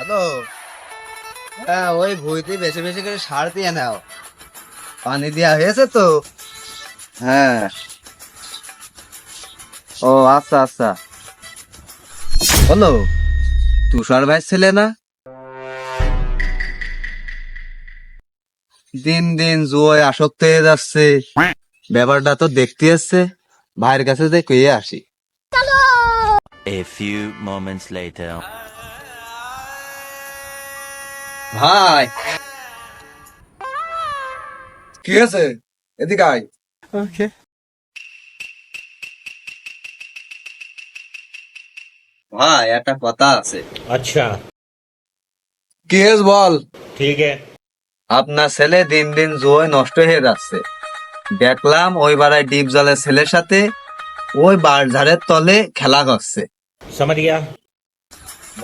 Hello. হ্যাঁ, ওই ভুঁইতে বেশি বেশি করে সার দিয়ে নাও। পানি দেওয়া হয়েছে তো? হ্যাঁ। ও আচ্ছা আচ্ছা। বলো, তুষার ভাই ছেলে না? দিন দিন জুয়োয় আসক্ত হয়ে যাচ্ছে, ব্যাপারটা তো দেখতে আসছে। ভাইয়ের কাছে যে কয়ে আসি। A few moments later. ভাই, কি আছে? এদিকে আয়। ভাই একটা কথা আছে। अच्छा কি হয়েছে বল। ठीक है। আপনার ছেলে দিন দিন জুয়োয় নষ্ট হয়ে যাচ্ছে। দেখলাম ওই বাড়ায় ডিপ জলের ছেলের সাথে ওই বাঁশঝাড়ের তলে খেলা করছে। समझ गया।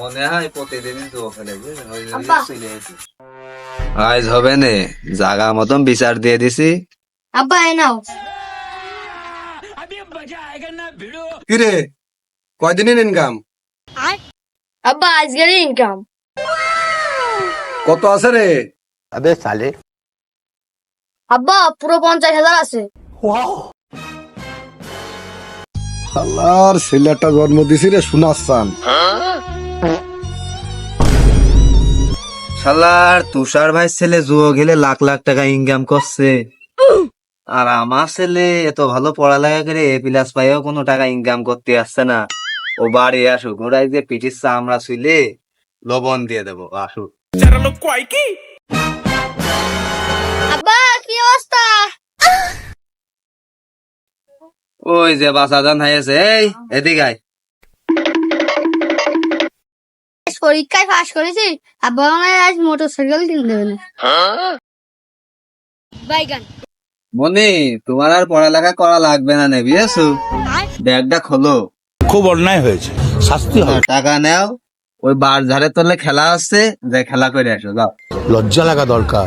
মনে হয় প্রতিদিনই জুয়ো খেলে, বুঝলেন? ওই জন্যই আব্বা। চলে এসেছি। আজ হবে নে, জাগা মতন বিচার দিয়ে দিছি। আব্বা এ নাও। কি রে, কয়দিনের ইনকাম? আব্বা আজকের ইনকাম কত আছে রে? আব্বা পুরো 50,000 আছে। আল্লাহর ছেলেটা জন্ম দিছি রে সুনাসান। শালার তুষার ভাই ছেলে জুয়ো খেলে লাখ লাখ টাকা ইনকাম করছে, আর আমার ছেলে এত ভালো পড়ালেখা করে এ প্লাস পাইও কোনো টাকা ইনকাম করতে আসছে না। ও বাড়ি আসুক, ওরাই যে পিঠির চামড়া ছুইলে লবণ দিয়ে দেবো, আসুক। আব্বা কি অবস্থা? ওই যে বাসাদান হয়েছে, এই এদিকে আয়। পরীক্ষায় পাশ করেছি, আব্বা মনে হয় আজ মোটরসাইকেল কিনে দেবে না। বাইগান মনি, তোমার আর পড়ালেখা করা লাগবে না, নে বুঝেছো? ব্যাগটা খোলো, খুব অন্যায় হয়েছে, শাস্তি হবে। টাকা নাও। ওই বাঁশ ঝাড়ের তলে খেলা হচ্ছে, যে খেলা করে আসো, যাও। লজ্জা লাগা দরকার।